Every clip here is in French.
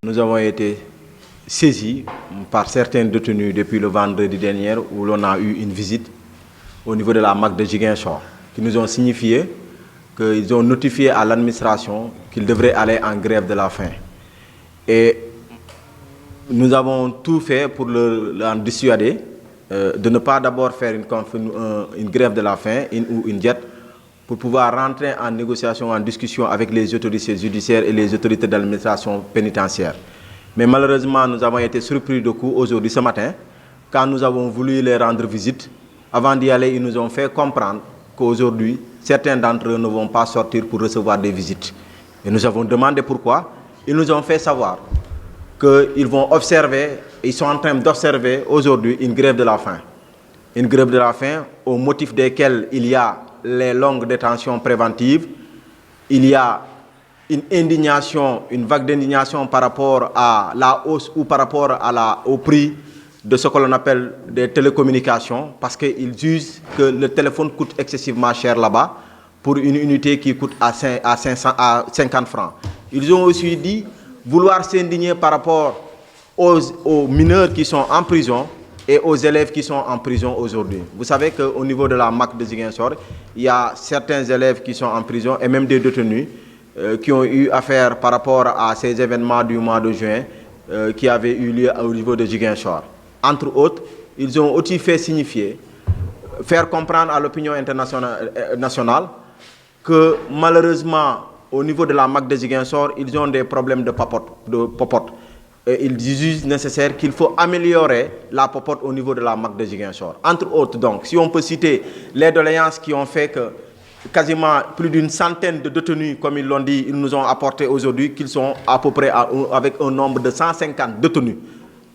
nous avons été saisis par certains détenus depuis le vendredi dernier où l'on a eu une visite au niveau de la MAC de Ziguinchor, qui nous ont signifié qu'ils ont notifié à l'administration qu'ils devraient aller en grève de la faim. Et nous avons tout fait pour l'en dissuader de ne pas d'abord faire une grève de la faim ou une diète pour pouvoir rentrer en négociation, en discussion avec les autorités judiciaires et les autorités d'administration pénitentiaire. Mais malheureusement, nous avons été surpris de coup aujourd'hui, ce matin, quand nous avons voulu les rendre visite. Avant d'y aller, ils nous ont fait comprendre qu'aujourd'hui, certains d'entre eux ne vont pas sortir pour recevoir des visites. Et nous avons demandé pourquoi. Ils nous ont fait savoir qu'ils vont observer, ils sont en train d'observer aujourd'hui une grève de la faim. Une grève de la faim au motif desquels il y a les longues détentions préventives, il y a une indignation, une vague d'indignation par rapport à la hausse ou par rapport au prix de ce que l'on appelle des télécommunications, parce qu'ils jugent que le téléphone coûte excessivement cher là-bas pour une unité qui coûte à 50 francs. Ils ont aussi dit vouloir s'indigner par rapport aux mineurs qui sont en prison et aux élèves qui sont en prison aujourd'hui. Vous savez qu'au niveau de la MAC de Ziguinchor, il y a certains élèves qui sont en prison et même des détenus qui ont eu affaire par rapport à ces événements du mois de juin qui avaient eu lieu au niveau de Ziguinchor. Entre autres, ils ont aussi fait signifier, faire comprendre à l'opinion internationale que malheureusement, au niveau de la MAC de Ziguinchor, ils ont des problèmes de popote. Ils jugent nécessaire qu'il faut améliorer la popote au niveau de la MAC de Ziguinchor. Entre autres, donc, si on peut citer les doléances qui ont fait que quasiment plus d'une centaine de détenus, comme ils l'ont dit, ils nous ont apporté aujourd'hui qu'ils sont à peu près avec un nombre de 150 détenus.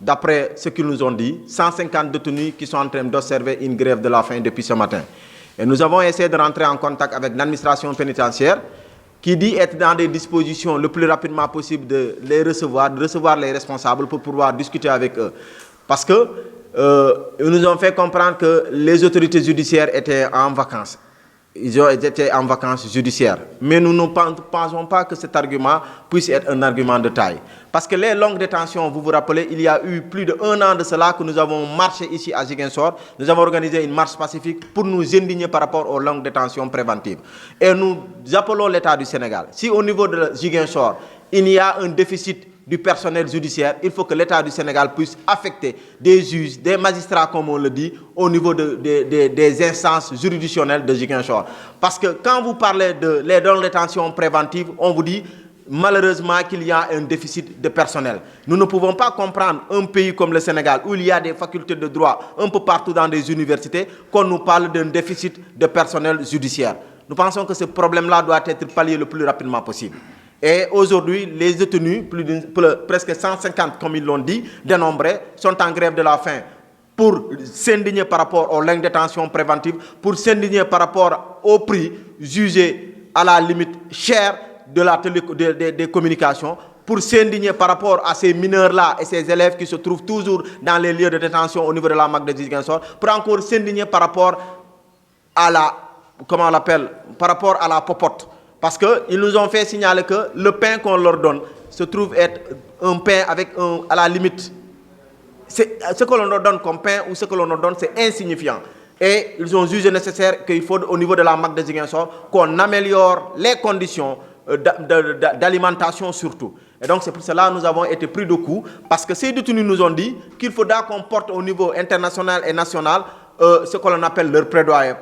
D'après ce qu'ils nous ont dit, 150 détenus qui sont en train d'observer une grève de la faim depuis ce matin. Et nous avons essayé de rentrer en contact avec l'administration pénitentiaire qui dit être dans des dispositions le plus rapidement possible de recevoir les responsables pour pouvoir discuter avec eux. Parce que ils nous ont fait comprendre que les autorités judiciaires étaient en vacances. Ils étaient en vacances judiciaires. Mais nous ne pensons pas que cet argument puisse être un argument de taille. Parce que les longues détentions, vous vous rappelez, il y a eu plus d'1 an de cela que nous avons marché ici à Ziguinchor. Nous avons organisé une marche pacifique pour nous indigner par rapport aux longues détentions préventives. Et nous appelons l'État du Sénégal. Si au niveau de Ziguinchor, il y a un déficit du personnel judiciaire, il faut que l'État du Sénégal puisse affecter des juges, des magistrats, comme on le dit, au niveau des instances juridictionnelles de Ziguinchor. Parce que quand vous parlez de les longues détentions préventives, on vous dit malheureusement qu'il y a un déficit de personnel. Nous ne pouvons pas comprendre un pays comme le Sénégal, où il y a des facultés de droit un peu partout dans des universités, qu'on nous parle d'un déficit de personnel judiciaire. Nous pensons que ce problème-là doit être pallié le plus rapidement possible. Et aujourd'hui, les détenus, presque 150, comme ils l'ont dit, dénombrés, sont en grève de la faim pour s'indigner par rapport aux longues détentions préventives, pour s'indigner par rapport au prix jugé à la limite cher des communications, pour s'indigner par rapport à ces mineurs-là et ces élèves qui se trouvent toujours dans les lieux de détention au niveau de la MAC de Ziguinchor, pour encore s'indigner par rapport à par rapport à la popote. Parce qu'ils nous ont fait signaler que le pain qu'on leur donne se trouve être un pain avec à la limite. Ce que l'on leur donne comme pain ou ce que l'on leur donne, c'est insignifiant. Et ils ont jugé nécessaire qu'il faut, au niveau de la MAC de Ziguinchor, qu'on améliore les conditions d'alimentation surtout. Et donc c'est pour cela que nous avons été pris de coup, parce que ces détenus nous ont dit qu'il faudra qu'on porte au niveau international et national ce que l'on appelle leur plaidoyer.